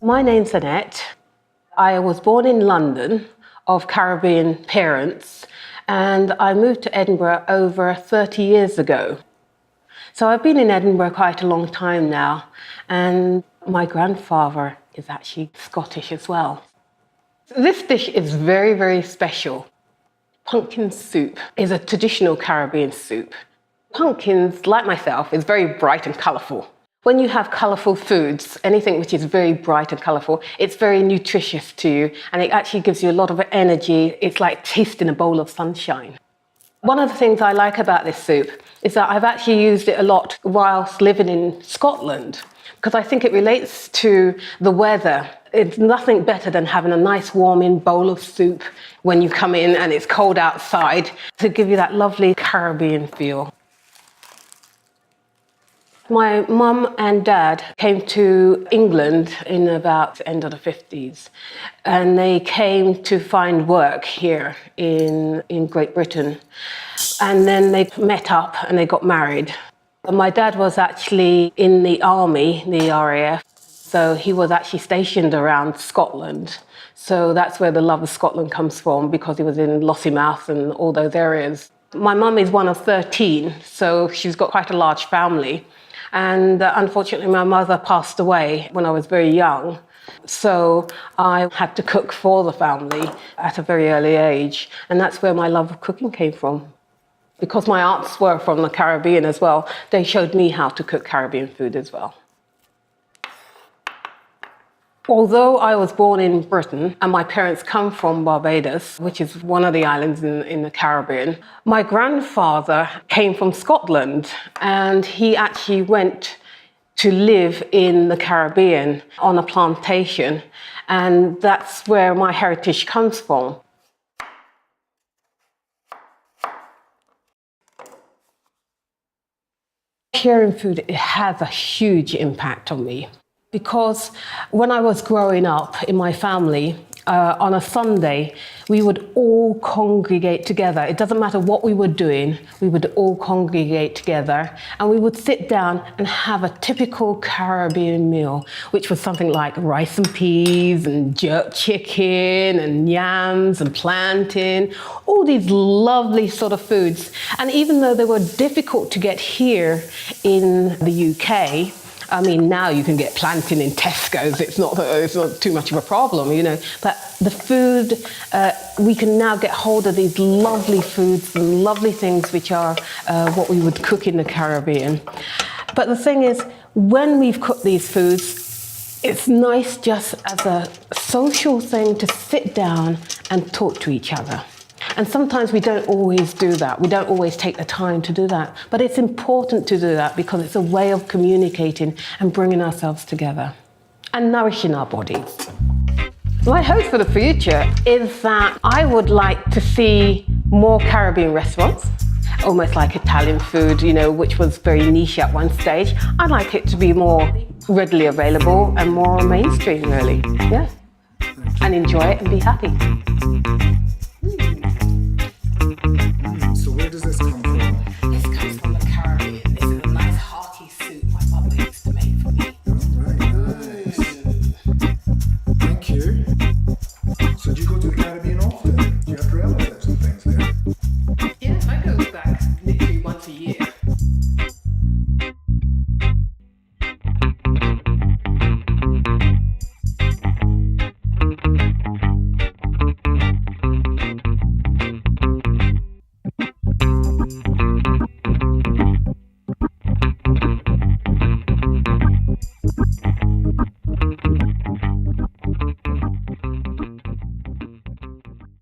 My name's Annette. I was born in London of Caribbean parents, and I moved to Edinburgh over 30 years ago. So I've been in Edinburgh quite a long time now, and my grandfather is actually Scottish as well. This dish is very, very special. Pumpkin soup is a traditional Caribbean soup. Pumpkins, like myself, is very bright and colourful. When you have colourful foods, anything which is very bright and colourful, it's very nutritious to you, and it actually gives you a lot of energy. It's like tasting a bowl of sunshine. One of the things I like about this soup is that I've actually used it a lot whilst living in Scotland, because I think it relates to the weather. It's nothing better than having a nice warming bowl of soup when you come in and it's cold outside to give you that lovely Caribbean feel. My mum and dad came to England in about the end of the 50s, and they came to find work here in Great Britain. And then they met up and they got married. My dad was actually in the army, the RAF, so he was actually stationed around Scotland. So that's where the love of Scotland comes from, because he was in Lossiemouth and all those areas. My mum is one of 13, so she's got quite a large family. And unfortunately, my mother passed away when I was very young. So I had to cook for the family at a very early age. And that's where my love of cooking came from. Because my aunts were from the Caribbean as well, they showed me how to cook Caribbean food as well. Although I was born in Britain and my parents come from Barbados, which is one of the islands in the Caribbean, my grandfather came from Scotland, and he actually went to live in the Caribbean on a plantation, and that's where my heritage comes from. Sharing food, it has a huge impact on me. Because when I was growing up in my family, on a Sunday, we would all congregate together. It doesn't matter what we were doing, we would all congregate together, and we would sit down and have a typical Caribbean meal, which was something like rice and peas and jerk chicken and yams and plantain, all these lovely sort of foods. And even though they were difficult to get here in the UK, I mean, now you can get plantain in Tesco's. It's not too much of a problem, you know. But the food, we can now get hold of these lovely foods and lovely things which are what we would cook in the Caribbean. But the thing is, when we've cooked these foods, it's nice just as a social thing to sit down and talk to each other. And sometimes we don't always do that. We don't always take the time to do that. But it's important to do that because it's a way of communicating and bringing ourselves together and nourishing our bodies. My hope for the future is that I would like to see more Caribbean restaurants, almost like Italian food, you know, which was very niche at one stage. I'd like it to be more readily available and more mainstream, really. Yeah. And enjoy it and be happy.